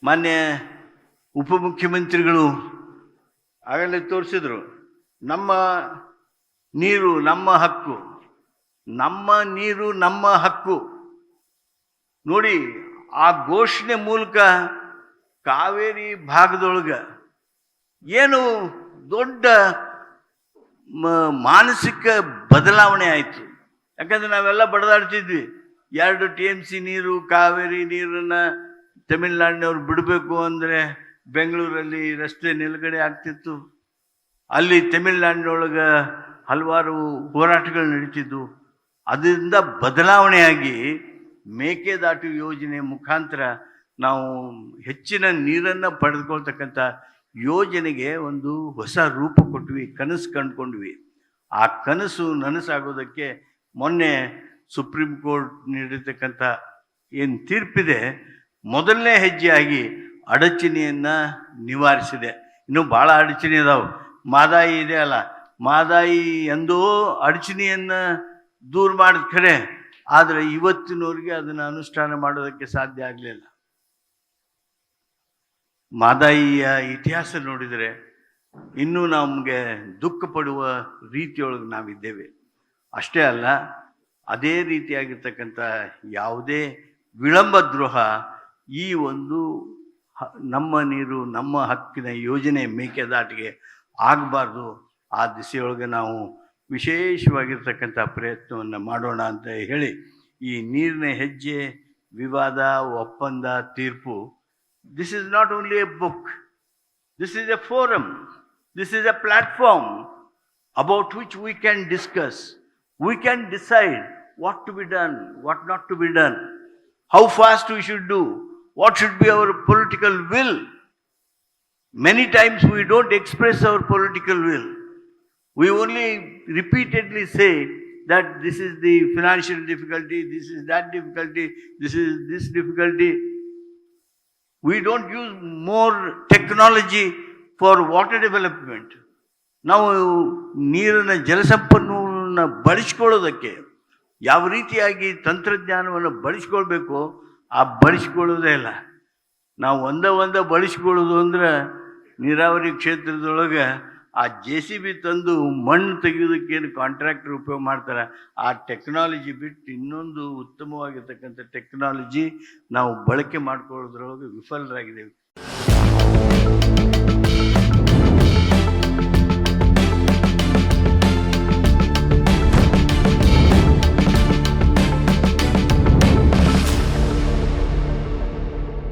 ಮಾನ್ಯ ಉಪಮುಖ್ಯಮಂತ್ರಿಗಳು ಆಗಲೇ ತೋರಿಸಿದ್ರು, ನಮ್ಮ ನೀರು ನಮ್ಮ ಹಕ್ಕು, ನಮ್ಮ ನೀರು ನಮ್ಮ ಹಕ್ಕು. ನೋಡಿ, ಆ ಘೋಷಣೆ ಮೂಲಕ ಕಾವೇರಿ ಭಾಗದೊಳಗೆ ಏನು ದೊಡ್ಡ ಮಾನಸಿಕ ಬದಲಾವಣೆ ಆಯಿತು. ಯಾಕಂದ್ರೆ ನಾವೆಲ್ಲ ಬಡದಾಡ್ತಿದ್ವಿ, 2 TMC ನೀರು ಕಾವೇರಿ ನೀರನ್ನು ತಮಿಳ್ನಾಡಿನವ್ರು ಬಿಡಬೇಕು ಅಂದರೆ ಬೆಂಗಳೂರಲ್ಲಿ ರಸ್ತೆ ನಿಲುಗಡೆ ಆಗ್ತಿತ್ತು. ಅಲ್ಲಿ ತಮಿಳ್ನಾಡಿನೊಳಗೆ ಹಲವಾರು ಹೋರಾಟಗಳು ನಡೀತಿದ್ವು. ಅದರಿಂದ ಬದಲಾವಣೆಯಾಗಿ ಮೇಕೆದಾಟು ಯೋಜನೆ ಮುಖಾಂತರ ನಾವು ಹೆಚ್ಚಿನ ನೀರನ್ನು ಪಡೆದುಕೊಳ್ತಕ್ಕಂಥ ಯೋಜನೆಗೆ ಒಂದು ಹೊಸ ರೂಪ ಕೊಟ್ವಿ, ಕನಸು ಕಂಡುಕೊಂಡ್ವಿ. ಆ ಕನಸು ನನಸಾಗೋದಕ್ಕೆ ಮೊನ್ನೆ ಸುಪ್ರೀಂ ಕೋರ್ಟ್ ನೀಡಿರ್ತಕ್ಕಂಥ ಏನು ತೀರ್ಪಿದೆ, ಮೊದಲನೇ ಹೆಜ್ಜೆಯಾಗಿ ಅಡಚಣೆಯನ್ನು ನಿವಾರಿಸಿದೆ. ಇನ್ನೂ ಭಾಳ ಅಡಚಣೆ ಇದಾವೆ. ಮಾದಾಯಿ ಇದೆ ಅಲ್ಲ, ಮಾದಾಯಿ ಎಂದೋ ಅಡಚಣೆಯನ್ನು ದೂರ ಮಾಡಿದ ಖರೆ, ಆದರೆ ಇವತ್ತಿನವರೆಗೆ ಅದನ್ನು ಅನುಷ್ಠಾನ ಮಾಡೋದಕ್ಕೆ ಸಾಧ್ಯ ಆಗಲಿಲ್ಲ. ಮಾದಾಯಿಯ ಇತಿಹಾಸ ನೋಡಿದರೆ ಇನ್ನೂ ನಮಗೆ ದುಃಖ ಪಡುವ ರೀತಿಯೊಳಗೆ ನಾವಿದ್ದೇವೆ. ಅಷ್ಟೇ ಅಲ್ಲ, ಅದೇ ರೀತಿಯಾಗಿರ್ತಕ್ಕಂಥ ಯಾವುದೇ ವಿಳಂಬ ದ್ರೋಹ ಈ ಒಂದು ನಮ್ಮ ನೀರು ನಮ್ಮ ಹಕ್ಕಿನ ಯೋಜನೆ ಮೇಕೆದಾಟಿಗೆ ಆಗಬಾರ್ದು. ಆ ದಿಸೆಯೊಳಗೆ ನಾವು ವಿಶೇಷವಾಗಿರ್ತಕ್ಕಂಥ ಪ್ರಯತ್ನವನ್ನು ಮಾಡೋಣ ಅಂತ ಹೇಳಿ, ಈ ನೀರಿನ ಹೆಜ್ಜೆ ವಿವಾದ ಒಪ್ಪಂದ ತೀರ್ಪು, this is not only a book, this is a forum, this is a platform about which we can discuss, we can decide what to be done, what not to be done, how fast we should do, what should be our political will. Many times we don't express our political will. We only repeatedly say that this is the financial difficulty, this is that difficulty, this is this difficulty. We don't use more technology for water development. ನಾವು ನೀರಿನ ಜಲಸಂಪನ್ಮೂಲವನ್ನು ಬಳಸ್ಕೊಳ್ಳೋದಕ್ಕೆ ಯಾವ ರೀತಿಯಾಗಿ ತಂತ್ರಜ್ಞಾನವನ್ನು ಬಳಸ್ಕೊಳ್ಬೇಕು ಆ ಬಳಸ್ಕೊಳ್ಳೋದೇ ಇಲ್ಲ. ನಾವು ಒಂದೇ ಬಳಸ್ಕೊಳ್ಳೋದು ಅಂದ್ರೆ ನೀರಾವರಿ ಕ್ಷೇತ್ರದೊಳಗೆ ಆ JCB ತಂದು ಮಣ್ಣು ತೆಗೆಯೋದಕ್ಕೇನು ಕಾಂಟ್ರಾಕ್ಟರ್ ಉಪಯೋಗ ಮಾಡ್ತಾರೆ, ಆ ಟೆಕ್ನಾಲಜಿ ಬಿಟ್ಟು ಇನ್ನೊಂದು ಉತ್ತಮವಾಗಿರ್ತಕ್ಕಂಥ ಟೆಕ್ನಾಲಜಿ ನಾವು ಬಳಕೆ ಮಾಡ್ಕೊಳ್ಳೋದ್ರೊಳಗೆ ವಿಫಲರಾಗಿದ್ದೇವೆ.